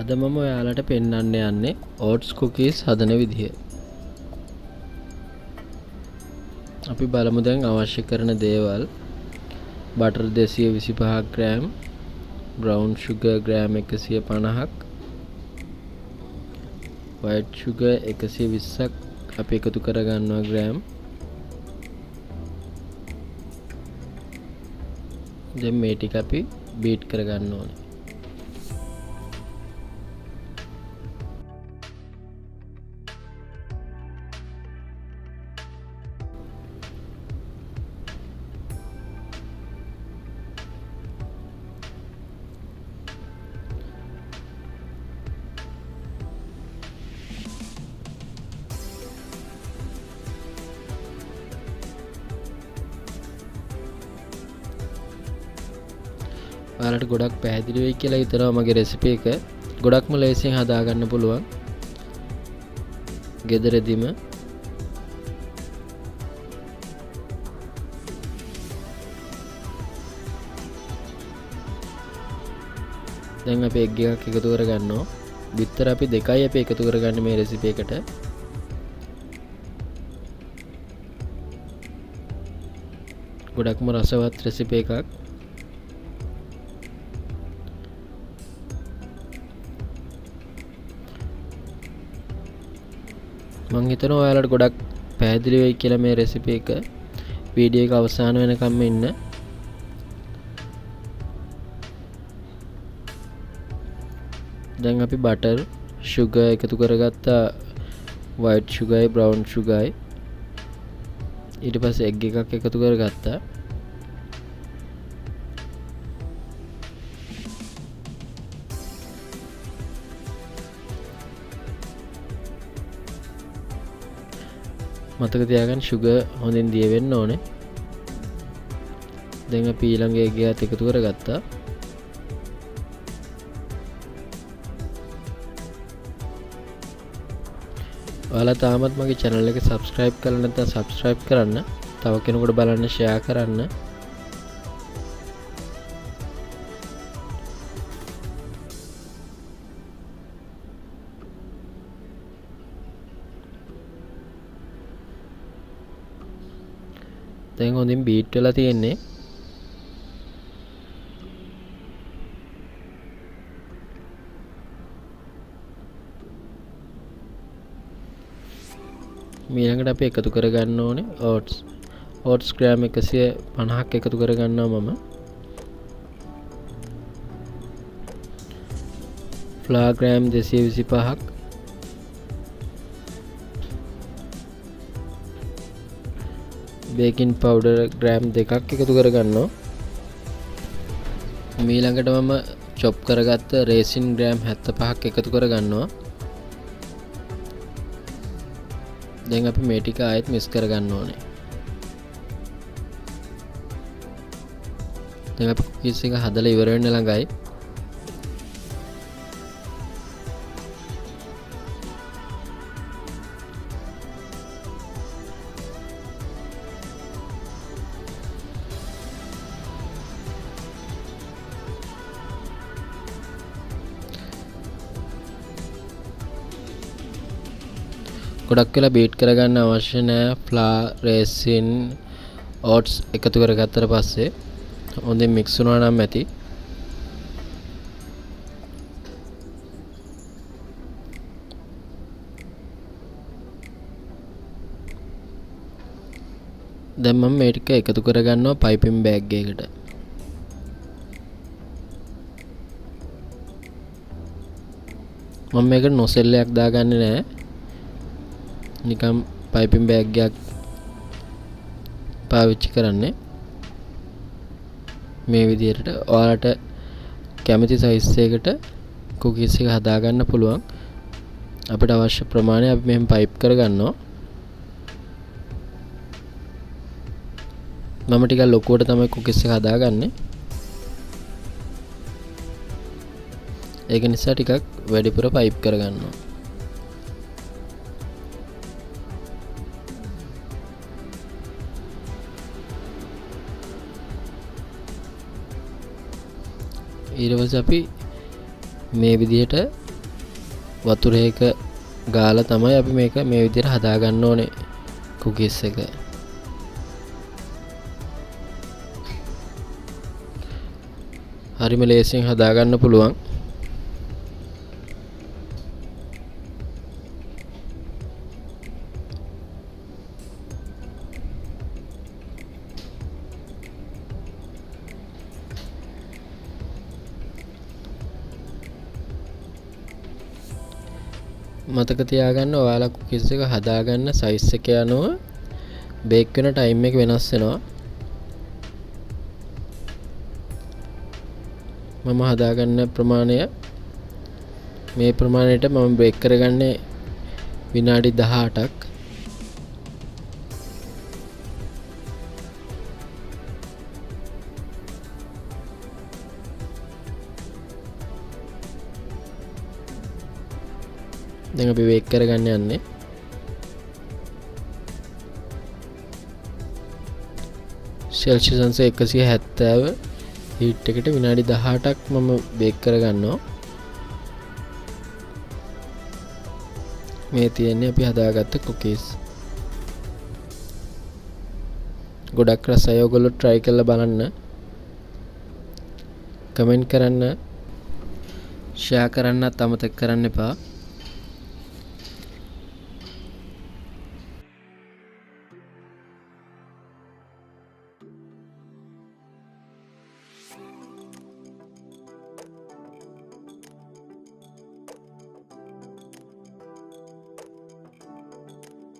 අද මම ඔයාලට පෙන්වන්න යන්නේ oats cookies හදන විදිය. අපි බලමු දැන් අවශ්‍ය කරන දේවල්. butter 225 gram, brown sugar gram 150ක්, white sugar 120ක් අපි එකතු කරගන්නවා ග්‍රෑම්. දැන් මේ ටික අපි බීට් කරගන්න ඕනේ. ඔයාලට ගොඩක් පැහැදිලි වෙයි කියලා හිතනවා මගේ රෙසිපි එක. ගොඩක්ම ලේසියෙන් හදා ගන්න පුළුවන්. ගෙදරදීම දැන් අපි එග් එකක් එකතු කරගන්නවා. බිත්තර අපි දෙකයි අපි එකතු කරගන්නේ මේ රෙසිපි එකට. ගොඩක්ම රසවත් රෙසිපි එකක්. මං හිතනවා ඔයාලට ගොඩක් පැහැදිලි වෙයි කියලා මේ රෙසිපි එක. වීඩියෝ එක අවසාන වෙනකම්ම ඉන්න. දැන් අපි butter, sugar එකතු කරගත්තා. white sugarයි brown sugarයි. ඊට පස්සේ egg එකක් එකතු කරගත්තා. මතක තියාගන්න sugar හොඳින් දිය වෙන්න ඕනේ. දැන් අපි ඊළඟ egg එකත් එකතු කරගත්තා. ඔයාලා තාමත් මගේ channel එක subscribe කරලා නැත්නම් subscribe කරන්න. තව කෙනෙකුට බලන්න share කරන්න. දැන් හොඳින් බීට් වෙලා තියෙන්නේ. ඊළඟට අපි එකතු කරගන්න ඕනේ oats ග්‍රෑම් 150ක් එකතු කරගන්නවා මම. flour ග්‍රෑම් 225ක්, baking powder ග්‍රෑම් 2ක් එකතු කරගන්නවා. ඊළඟට මම chop කරගත්ත raisin ග්‍රෑම් 75ක් එකතු කරගන්නවා. දැන් අපි මේ ටික ආයෙත් මික්ස් කරගන්න ඕනේ. දැන් අපි cookies එක හදලා ඉවර වෙන්න ළඟයි. ගොඩක් වෙලා බීට් කරගන්න අවශ්‍ය නැහැ. flour, raisin, oats එකතු කරගත්තට පස්සේ හොඳින් මික්ස් වුණා නම් ඇති. දැන් මම මේ ටික එකතු කරගන්නවා පයිපින් බෑග් එකකට. මම මේකට නොසෙල් එකක් දාගන්නේ නැහැ. නිකම් පයිපින් බෑග් එකක් පාවිච්චි කරන්නේ. මේ විදිහට ඔයාලට කැමති සයිස් එකකට cookies එක හදා ගන්න පුළුවන්. අපිට අවශ්‍ය ප්‍රමාණය අපි මෙහෙම පයිප් කරගන්නවා. මම ටිකක් ලොකුවට තමයි cookies එක හදාගන්නේ. ඒක නිසා ටිකක් වැඩිපුර පයිප් කරගන්නවා. ඊට පස්සේ අපි මේ විදිහට වතුරේක ගාලා තමයි අපි මේක මේ විදිහට හදා ගන්න ඕනේ කුකීස් එක. හරිම ලේසියෙන් හදා ගන්න පුළුවන්. මතක තියාගන්න ඔයාලා කුකීස් එක හදාගන්න සයිස් එක යනවා බේක් වෙන ටයිම් එක වෙනස් වෙනවා. මම හදාගන්න ප්‍රමාණය මේ ප්‍රමාණයට මම බේක් කරගන්නේ විනාඩි 18ක්. දැන් අපි බේක් කරගන්න යන්නේ. සෙල්සියස් 170 හීට් එකට විනාඩි 18ක් මම බේක් කරගන්නවා. මේ තියෙන්නේ අපි හදාගත්ත කුකීස්. ගොඩක් රසයි. ඔයගොල්ලෝ try කරලා බලන්න. කමෙන්ට් කරන්න, ෂෙයා කරන්නත් අමතක කරන්න එපා.